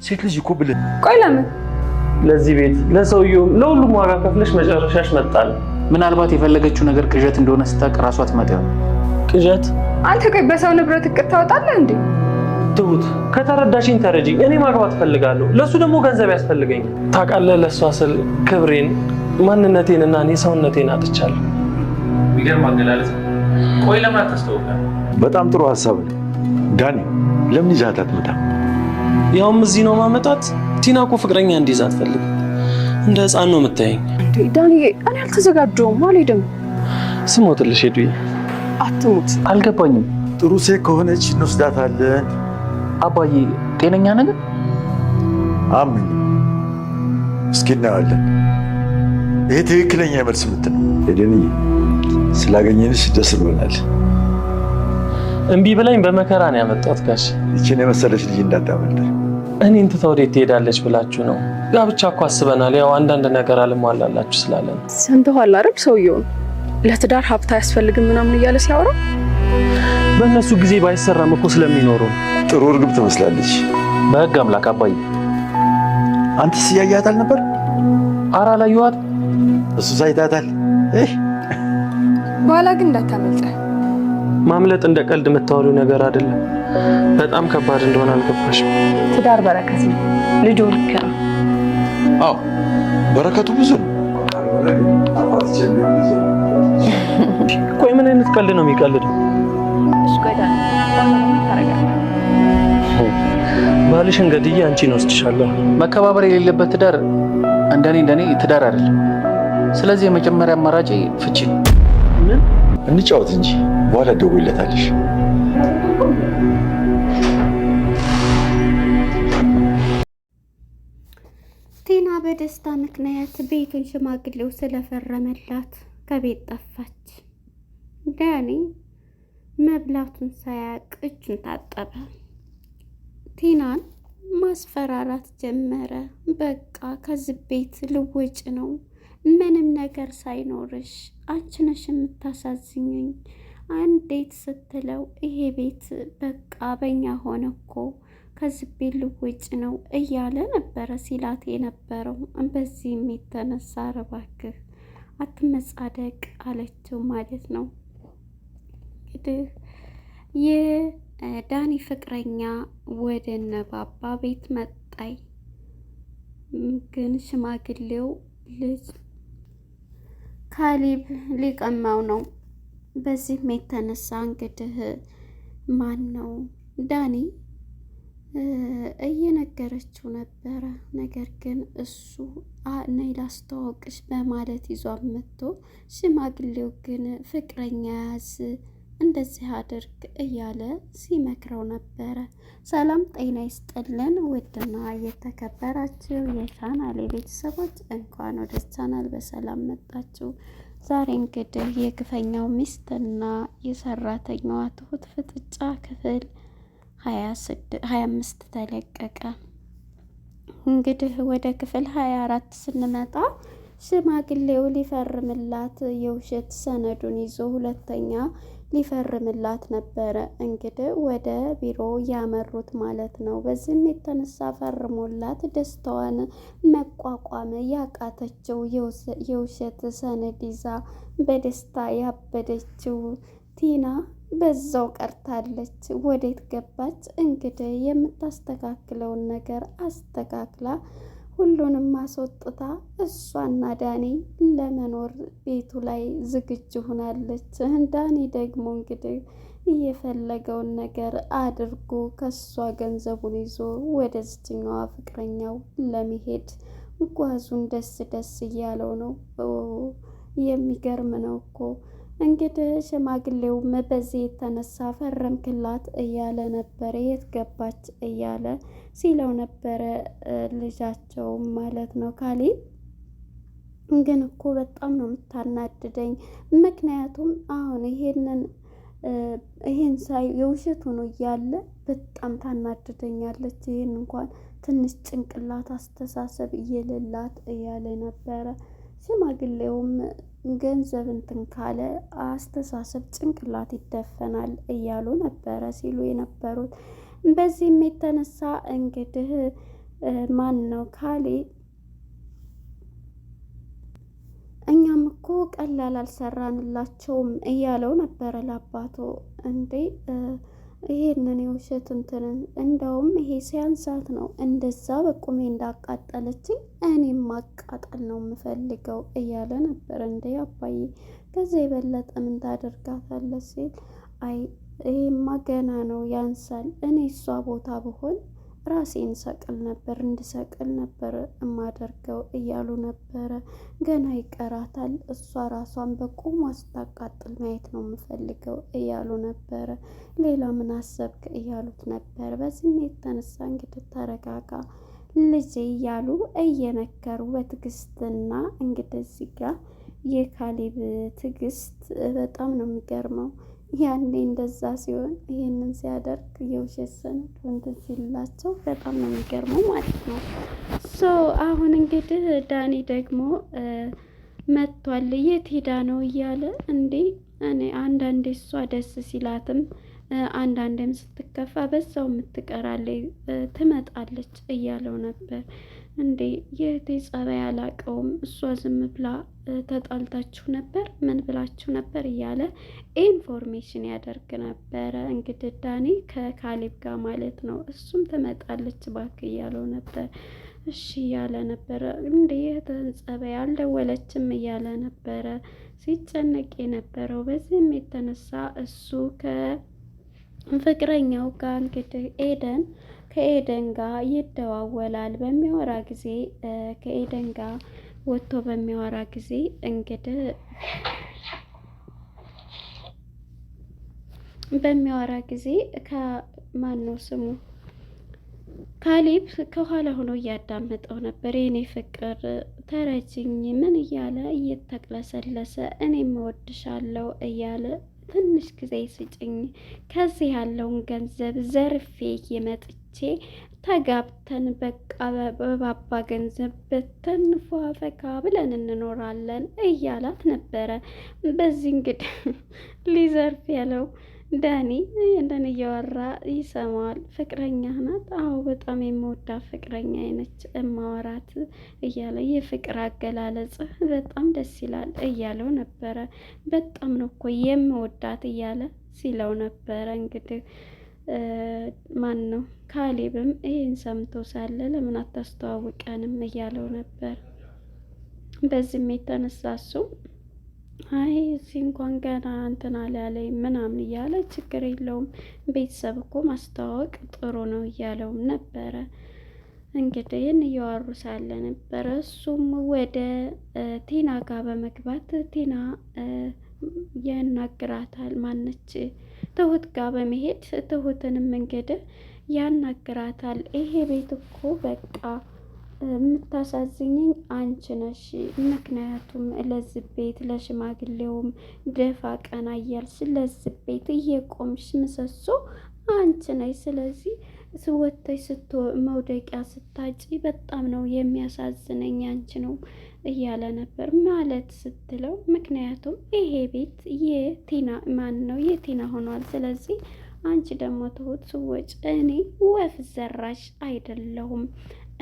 ሴት ልጅ እኮ ብለህ ቆይ ለምን ለዚህ ቤት ለሰውየው ለሁሉም ዋጋ ከፍለሽ መጨረሻሽ መጣል። ምናልባት የፈለገችው ነገር ቅዠት እንደሆነ ስታውቅ ራሷ ትመጣ ይሆናል። ቅዠት? አንተ ቆይ በሰው ንብረት እቅድ ታወጣለህ እንዴ? ትሁት ከተረዳሽኝ ተረጂኝ። እኔ ማግባት ፈልጋለሁ፣ ለሱ ደግሞ ገንዘብ ያስፈልገኛል። ታውቃለህ፣ ለሷ ስል ክብሬን፣ ማንነቴንና እኔ ሰውነቴን አጥቻለሁ። የሚገርም አገላለጽ። ቆይ ለምን አታስተውቃለህ? በጣም ጥሩ ሐሳብ ነው ዳኒ። ለምን ይዛት አትመጣም? ያውም እዚህ ነው ማመጣት። ቲና እኮ ፍቅረኛ እንዲይዛት ፈልግ። እንደ ሕፃን ነው የምታየኝ። እንዴ ዳኒ፣ እኔ አልተዘጋጀሁም፣ አልሄድም። ስሞትልሽ ሄዱዬ። አትሙት። አልገባኝም። ጥሩ ሴት ከሆነች እንወስዳታለን። አባዬ ጤነኛ ነገር? አምን እስኪ እናያለን። ይሄ ትክክለኛ መልስ ምት ነው። ሄደንዬ ስላገኘንሽ ደስ ብሎናል። እምቢ ብላኝ በመከራ ነው ያመጣት ጋሽ። ይችን የመሰለች ልጅ እንዳታመልጥ። እኔን ትታ ወዴት ትሄዳለች ብላችሁ ነው? ጋብቻ እኮ አስበናል። ያው አንዳንድ ነገር አልሟላላችሁ ስላለን። ሰምተዋል አይደል? ሰውየውን ለትዳር ሀብት አያስፈልግም ምናምን እያለ ሲያወራ በእነሱ ጊዜ ባይሰራም እኮ ስለሚኖሩ ነው። ጥሩ እርግብ ትመስላለች። በህግ አምላክ አባዬ። አንተስ እያያታል ነበር? ኧረ አላየኋት። እሱ ሳይታታል። በኋላ ግን እንዳታመልጠ። ማምለጥ እንደ ቀልድ የምታወሪው ነገር አይደለም። በጣም ከባድ እንደሆነ አልገባሽም? ትዳር በረከት ነው። ልጁ ልክ ነው። አዎ በረከቱ ብዙ ነው። ቆይ ምን አይነት ቀልድ ነው የሚቀልደው? ባልሽን ገድዬ አንቺን ወስድሻለሁ። መከባበር የሌለበት ትዳር እንደኔ ትዳር አይደለም። ስለዚህ የመጀመሪያ አማራጭ ፍቺ ነው። ምን? እንጫወት እንጂ በኋላ ደውይለታለሽ። ቲና በደስታ ምክንያት ቤቱን ሽማግሌው ስለፈረመላት ከቤት ጠፋች። ዳኒ መብላቱን ሳያውቅ እጁን ታጠበ። ቲናን ማስፈራራት ጀመረ። በቃ ከዚህ ቤት ልወጭ ነው፣ ምንም ነገር ሳይኖርሽ አንቺ ነሽ የምታሳዝኝኝ። እንዴት ስትለው ይሄ ቤት በቃ በኛ ሆነ እኮ ከዚህ ቤት ልወጭ ነው እያለ ነበረ ሲላት የነበረው። በዚህም የተነሳ እባክህ አትመጻደቅ አለችው ማለት ነው። እንግዲህ የዳኒ ፍቅረኛ ወደ እነ ባባ ቤት መጣይ። ግን ሽማግሌው ልጅ ካሌብ ሊቀማው ነው። በዚህም የተነሳ እንግዲህ ማን ነው ዳኒ እየነገረችው ነበረ። ነገር ግን እሱ ነይ ላስተዋውቅሽ በማለት ይዟት መጥቶ ሽማግሌው ግን ፍቅረኛ ያዝ እንደዚህ አድርግ እያለ ሲመክረው ነበረ። ሰላም ጤና ይስጥልን ውድና የተከበራችሁ የቻናሌ ቤተሰቦች እንኳን ወደ ቻናል በሰላም መጣችሁ። ዛሬ እንግዲህ የግፈኛው ሚስትና የሰራተኛዋ ትሁት ፍጥጫ ክፍል 25 ተለቀቀ። እንግዲህ ወደ ክፍል 24 ስንመጣ ሽማግሌው ሊፈርምላት የውሸት ሰነዱን ይዞ ሁለተኛ ሊፈርምላት ነበረ እንግዲህ ወደ ቢሮ ያመሩት ማለት ነው። በዚህም የተነሳ ፈርሞላት ደስታዋን መቋቋም ያቃተችው የውሸት ሰነድ ይዛ በደስታ ያበደችው ቲና በዛው ቀርታለች። ወዴት ገባች? እንግዲህ የምታስተካክለውን ነገር አስተካክላ ሁሉንም ማስወጥታ እሷና ዳኒ ለመኖር ቤቱ ላይ ዝግጁ ሆናለች። ዳኒ ደግሞ እንግዲህ እየፈለገውን ነገር አድርጎ ከሷ ገንዘቡን ይዞ ወደ ዝችኛዋ ፍቅረኛው ለመሄድ ጓዙን ደስ እያለው ነው። የሚገርም ነው እኮ እንግዲህ ሽማግሌውም በዚህ የተነሳ ፈረምክላት እያለ ነበረ። የት ገባች እያለ ሲለው ነበረ ልጃቸውም ማለት ነው ካሌብ። ግን እኮ በጣም ነው የምታናድደኝ። ምክንያቱም አሁን ይሄን ሳይ የውሸት ሆኖ እያለ በጣም ታናድደኛለች። ይሄን እንኳን ትንሽ ጭንቅላት አስተሳሰብ እየሌላት እያለ ነበረ። ሽማግሌውም ገንዘብ እንትን ካለ አስተሳሰብ ጭንቅላት ይደፈናል እያሉ ነበረ ሲሉ የነበሩት። በዚህም የተነሳ እንግዲህ ማን ነው ካሌብ እኛም እኮ ቀላል አልሰራንላቸውም እያለው ነበረ ለአባቱ። እንዴ ይሄንን የውሸት እንትንን እንደውም ይሄ ሲያንሳት ነው እንደዛ በቁሜ እንዳቃጠለችኝ እኔም ማቃጠል ነው የምፈልገው እያለ ነበር። እንዴ አባዬ ከዛ የበለጠ ምን ታደርጋታለህ ሲል አይ ይሄማ ገና ነው ያንሳል። እኔ እሷ ቦታ ብሆን ራሴን እንድሰቅል ነበር የማደርገው እያሉ ነበረ። ገና ይቀራታል፣ እሷ ራሷን በቁሟ ስታቃጥል ማየት ነው የምፈልገው እያሉ ነበረ። ሌላ ምን አሰብክ እያሉት ነበር። በዚህም የተነሳ እንግዲህ ተረጋጋ ልጄ እያሉ እየመከሩ በትዕግስትና እንግዲህ እዚህ ጋር የካሌብ ትዕግስት በጣም ነው የሚገርመው። ያኔ እንደዛ ሲሆን ይሄንን ሲያደርግ የውሸት ሰነድ እንትን ሲላቸው በጣም ነው የሚገርመው ማለት ነው። አሁን እንግዲህ ዳኒ ደግሞ መጥቷል። የት ሄዳ ነው እያለ እንዴ እኔ አንዳንዴ እሷ ደስ ሲላትም አንዳንዴም ስትከፋ በዛው የምትቀራለች ትመጣለች እያለው ነበር። እንዴ የእህቴ ጸባይ አላቀውም፣ እሷ ዝም ብላ ተጣልታችሁ ነበር ምን ብላችሁ ነበር እያለ ኢንፎርሜሽን ያደርግ ነበረ። እንግዲህ ዳኒ ከካሌብ ጋር ማለት ነው። እሱም ትመጣለች እባክህ እያለው ነበር። እሺ እያለ ነበረ። እንዴ የእህትህን ጸባይ አልደወለችም እያለ ነበረ ሲጨነቅ የነበረው። በዚህም የተነሳ እሱ ከፍቅረኛው ጋር እንግዲህ ከኤደን ጋር ይደዋወላል። በሚያወራ ጊዜ ከኤደን ጋር ወጥቶ በሚያወራ ጊዜ እንግዲህ ከማን ነው ስሙ ካሌብ ከኋላ ሆኖ እያዳመጠው ነበር። የኔ ፍቅር ተረጅኝ ምን እያለ እየተቅለሰለሰ እኔም እወድሻለሁ እያለ ትንሽ ጊዜ ስጭኝ፣ ከዚህ ያለውን ገንዘብ ዘርፌ የመጥቼ ተጋብተን በቃ በባባ ገንዘብ በተንፏ ፈካ ብለን እንኖራለን እያላት ነበረ። በዚህ እንግዲህ ሊዘርፍ ያለው ዳኒ እንደን እያወራ ይሰማዋል። ፍቅረኛ ናት? አዎ በጣም የምወዳት ፍቅረኛ አይነች እማወራት እያለ የፍቅር አገላለጽህ በጣም ደስ ይላል እያለው ነበረ። በጣም ነው እኮ የምወዳት እያለ ሲለው ነበረ። እንግዲህ ማን ነው ካሌብም ይህን ሰምቶ ሳለ ለምን አታስተዋውቀንም እያለው ነበር። በዚህም የተነሳ እሱ አይ እዚህ እንኳን ገና እንትን አላለኝ ምናምን እያለ ችግር የለውም ቤተሰብ እኮ ማስተዋወቅ ጥሩ ነው እያለውም ነበረ። እንግዲህ ይህን እያወሩ ሳለ ነበረ እሱም ወደ ቲና ጋር በመግባት ቲና ያናግራታል። ማነች ትሁት ጋር በመሄድ ትሁትንም እንግዲህ ያናግራታል። ይሄ ቤት እኮ በቃ የምታሳዝኝኝ አንቺ ነሽ፣ ምክንያቱም ለዚህ ቤት ለሽማግሌውም ደፋ ቀና እያልሽ ለዚህ ቤት እየቆምሽ ምሰሶ አንቺ ነሽ። ስለዚህ ስወተሽ መውደቂያ ስታጪ በጣም ነው የሚያሳዝነኝ አንቺ ነው እያለ ነበር ማለት ስትለው፣ ምክንያቱም ይሄ ቤት የቲና የቲና ሆኗል። ስለዚህ አንቺ ደግሞ ትሁት ስወጭ እኔ ወፍ ዘራሽ አይደለሁም፣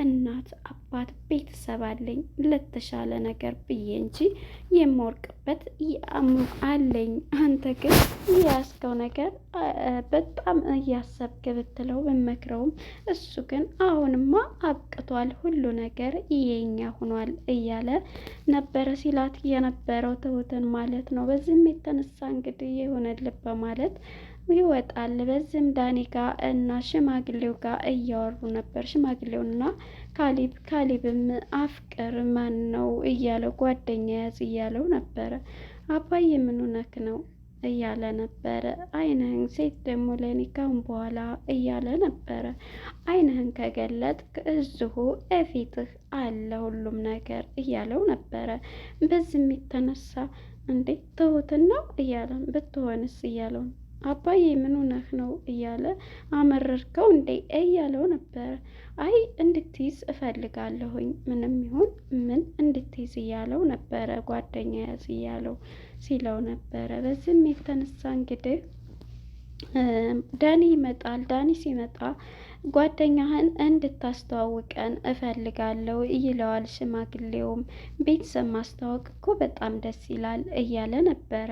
እናት አባት ቤተሰብ አለኝ ለተሻለ ነገር ብዬ እንጂ የምወርቅበት አለኝ። አንተ ግን ያስከው ነገር በጣም እያሰብክ ብትለው ብመክረውም እሱ ግን አሁንማ አብቅቷል፣ ሁሉ ነገር የኛ ሆኗል እያለ ነበረ ሲላት የነበረው ትሁትን ማለት ነው። በዚህም የተነሳ እንግዲህ የሆነ ልብ ማለት ይወጣል። በዚህም ዳኒ ጋር እና ሽማግሌው ጋር እያወሩ ነበር። ሽማግሌውና ካሌብም አፍቅር ማን ነው እያለ ጓደኛ ያዝ እያለው ነበረ። አባዬ ምን ሆነክ ነው እያለ ነበረ። አይንህን ሴት ደግሞ ለእኔ ካሁን በኋላ እያለ ነበረ። አይንህን ከገለጥክ እዚሁ እፊትህ አለ ሁሉም ነገር እያለው ነበረ። በዚህም የተነሳ እንዴ ትሁትን ነው እያለ ብትሆንስ እያለው አባዬ ምን ሆነህ ነው እያለ አመረርከው እንዴ እያለው ነበረ። አይ እንድትይዝ እፈልጋለሁኝ ምንም ይሁን ምን እንድትይዝ እያለው ነበረ። ጓደኛ ያዝ እያለው ሲለው ነበረ። በዚህም የተነሳ እንግዲህ ዳኒ ይመጣል። ዳኒ ሲመጣ ጓደኛህን እንድታስተዋውቀን እፈልጋለሁ ይለዋል ሽማግሌውም። ቤተሰብ ማስተዋወቅ እኮ በጣም ደስ ይላል እያለ ነበረ።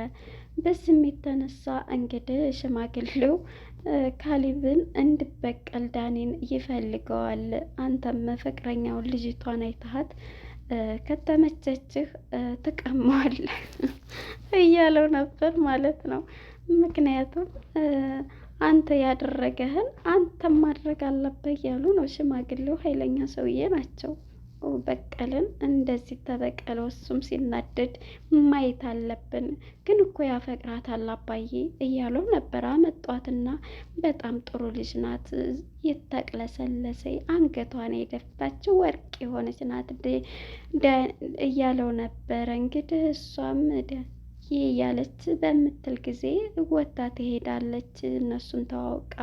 በዚህም የተነሳ እንግዲህ ሽማግሌው ካሌብን እንድበቀል ዳኒን ይፈልገዋል። አንተም ፍቅረኛውን ልጅቷን አይተሃት ከተመቸችህ ትቀማዋለህ እያለው ነበር ማለት ነው። ምክንያቱም አንተ ያደረገህን አንተም ማድረግ አለበት እያሉ ነው። ሽማግሌው ኃይለኛ ሰውዬ ናቸው። በቀልን እንደዚህ ተበቀለው እሱም ሲናደድ ማየት አለብን። ግን እኮ ያፈቅራታል አባዬ እያለው ነበር። አመጧትና በጣም ጥሩ ልጅ ናት፣ የተቅለሰለሰ አንገቷን የደፋችው ወርቅ የሆነች ናት እያለው ነበረ። እንግዲህ እሷም እያለች በምትል ጊዜ ወታ ትሄዳለች። እነሱን ተዋውቃ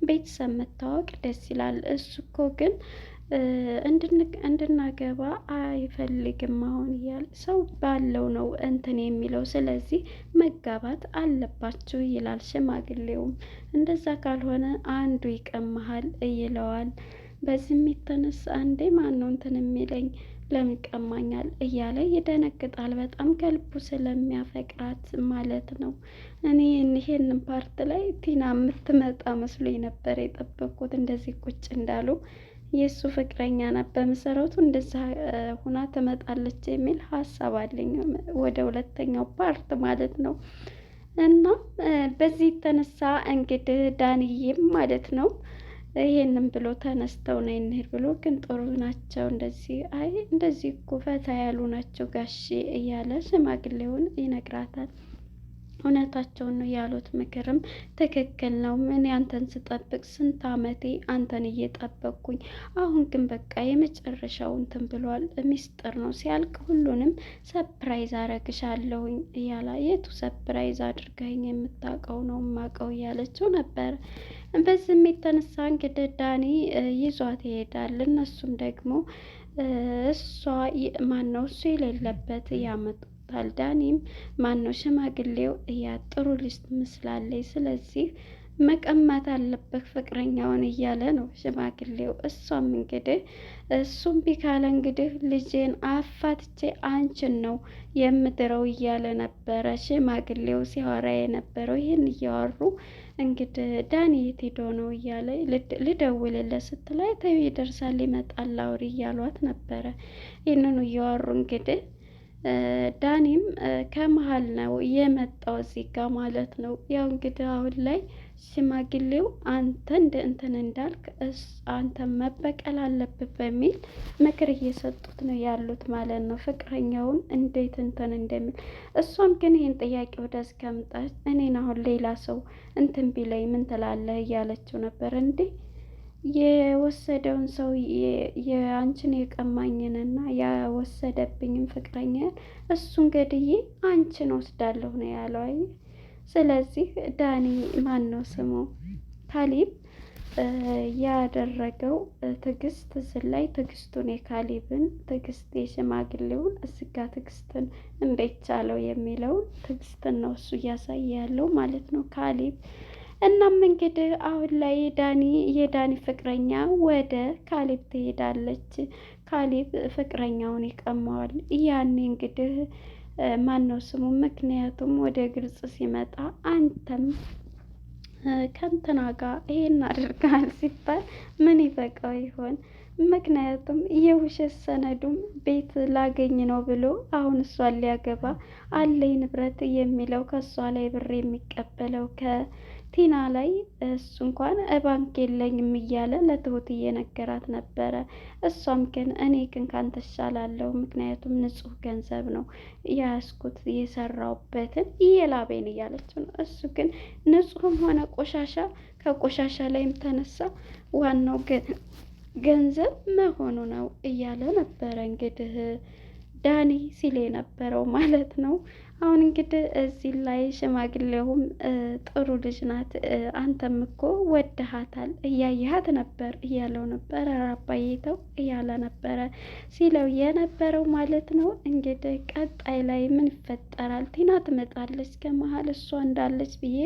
ቤተሰብ መታወቅ ደስ ይላል። እሱ እኮ ግን እንድናገባ አይፈልግም። አሁን እያለ ሰው ባለው ነው እንትን የሚለው፣ ስለዚህ መጋባት አለባችሁ ይላል ሽማግሌውም። እንደዛ ካልሆነ አንዱ ይቀማሃል ይለዋል። በዚህም የተነሳ እንዴ ማን ነው እንትን የሚለኝ ለምን ይቀማኛል እያለ ይደነግጣል። በጣም ከልቡ ስለሚያፈቅራት ማለት ነው። እኔ ይሄንን ፓርት ላይ ቲና የምትመጣ መስሎኝ ነበር የጠበቅኩት። እንደዚህ ቁጭ እንዳሉ የእሱ ፍቅረኛ ናት በመሰረቱ እንደዛ ሁና ትመጣለች የሚል ሀሳብ አለኝ ወደ ሁለተኛው ፓርት ማለት ነው። እና በዚህ የተነሳ እንግዲህ ዳንዬም ማለት ነው ይሄንን ብሎ ተነስተው ነው እንሂድ ብሎ፣ ግን ጥሩ ናቸው እንደዚህ እንደዚህ እኮ ፈታ ያሉ ናቸው ጋሼ እያለ ሽማግሌውን ይነግራታል። እውነታቸውን ነው ያሉት፣ ምክርም ትክክል ነው። ምን አንተን ስጠብቅ ስንት አመቴ አንተን እየጠበቅኩኝ፣ አሁን ግን በቃ የመጨረሻው እንትን ብሏል፣ ሚስጥር ነው፣ ሲያልቅ ሁሉንም ሰፕራይዝ አረግሻለሁኝ እያላ፣ የቱ ሰፕራይዝ አድርገኝ የምታውቀው ነው ማቀው እያለችው ነበር። በዚህም የተነሳ እንግዲህ ዳኒ ይዟት ይሄዳል። እነሱም ደግሞ እሷ ማነው እሱ የሌለበት ያመጡ ዳኒም ማነው ሽማግሌው ጥሩ ልጅ ትመስላለች፣ ስለዚህ መቀማት አለበት ፍቅረኛውን እያለ ነው ሽማግሌው። እሷም እንግዲህ እሱም ቢካለ እንግዲህ ልጄን አፋትቼ አንቺን ነው የምድረው እያለ ነበረ ሽማግሌው ሲያወራ የነበረው። ይህን እያወሩ እንግዲህ ዳኒ የት ሄዶ ነው እያለ ልደውልለት ስትላይ ተይ ይደርሳል ይመጣል አውሪ እያሏት ነበረ። ይህንኑ እያወሩ እንግዲህ ዳኒም ከመሀል ነው የመጣው እዚህ ጋ ማለት ነው። ያው እንግዲህ አሁን ላይ ሽማግሌው አንተ እንትን እንዳልክ አንተ መበቀል አለብህ በሚል ምክር እየሰጡት ነው ያሉት ማለት ነው። ፍቅረኛውን እንዴት እንትን እንደሚል እሷም ግን ይህን ጥያቄ ወደዚህ ከምጣች እኔን አሁን ሌላ ሰው እንትን ቢለኝ ምን ትላለህ እያለችው ነበር። እንዴ የወሰደውን ሰው የአንቺን የቀማኝንና ያወሰደብኝን ፍቅረኛን እሱን ገድዬ አንቺን ወስዳለሁ ነው ያለው። አይ ስለዚህ ዳኒ ማን ነው ስሙ ካሌብ ያደረገው ትዕግስት ላይ ትዕግስቱን የካሌብን ትዕግስት የሽማግሌውን እስጋ ትዕግስትን እንዴት ቻለው የሚለውን ትዕግስትን ነው እሱ እያሳየ ያለው ማለት ነው ካሌብ። እናም እንግዲህ አሁን ላይ የዳኒ ፍቅረኛ ወደ ካሌብ ትሄዳለች። ካሌብ ፍቅረኛውን ይቀማዋል። ያኔ እንግዲህ ማን ነው ስሙ ምክንያቱም ወደ ግልጽ ሲመጣ አንተም ከእንትና ጋር ይሄን አድርገሃል ሲባል ምን ይበቃው ይሆን? ምክንያቱም የውሸት ሰነዱም ቤት ላገኝ ነው ብሎ አሁን እሷን ሊያገባ አለኝ ንብረት የሚለው ከእሷ ላይ ብር የሚቀበለው ከቲና ላይ እሱ እንኳን ባንክ የለኝም እያለ ለትሁት እየነገራት ነበረ። እሷም ግን እኔ ግን ካንተ እሻላለሁ ምክንያቱም ንጹህ ገንዘብ ነው ያስኩት የሰራውበትን የላቤን እያለችው ነው። እሱ ግን ንጹህም ሆነ ቆሻሻ ከቆሻሻ ላይም ተነሳ ዋናው ገንዘብ መሆኑ ነው እያለ ነበረ እንግዲህ ዳኒ ሲል የነበረው ማለት ነው። አሁን እንግዲህ እዚህ ላይ ሽማግሌውም ጥሩ ልጅ ናት፣ አንተም እኮ ወደሃታል፣ እያየሃት ነበር እያለው ነበር። አባዬ ተው እያለ ነበረ ሲለው የነበረው ማለት ነው። እንግዲህ ቀጣይ ላይ ምን ይፈጠራል? ቲና ትመጣለች ከመሀል እሷ እንዳለች ብዬ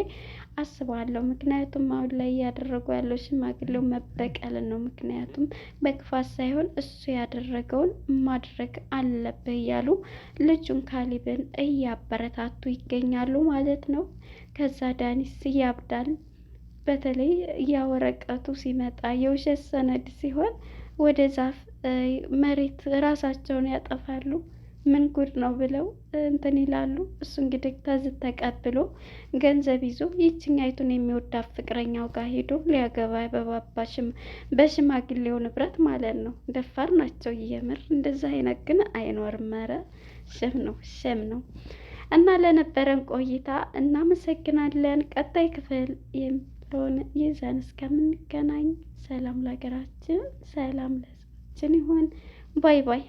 አስባለሁ። ምክንያቱም አሁን ላይ እያደረጉ ያለው ሽማግሌው መበቀልን ነው። ምክንያቱም በክፋት ሳይሆን እሱ ያደረገውን ማድረግ አለብህ እያሉ ልጁን ካሊብን እያበረታቱ ይገኛሉ ማለት ነው። ከዛ ዳኒስ ያብዳል። በተለይ ያወረቀቱ ሲመጣ የውሸት ሰነድ ሲሆን ወደ ዛፍ መሬት ራሳቸውን ያጠፋሉ። ምን ጉድ ነው ብለው እንትን ይላሉ። እሱ እንግዲህ ተዝት ተቀብሎ ገንዘብ ይዞ ይችኛይቱን የሚወዳት ፍቅረኛው ጋር ሄዶ ሊያገባ በሽማግሌው ንብረት ማለት ነው። ደፋር ናቸው የምር። እንደዛ አይነት ግን አይኖርም። ኧረ ሸም ነው። እና ለነበረን ቆይታ እናመሰግናለን። ቀጣይ ክፍል የሚለውን ይዘን እስከምንገናኝ ሰላም ለሀገራችን፣ ሰላም ለሕዝባችን ይሁን። ባይ ባይ።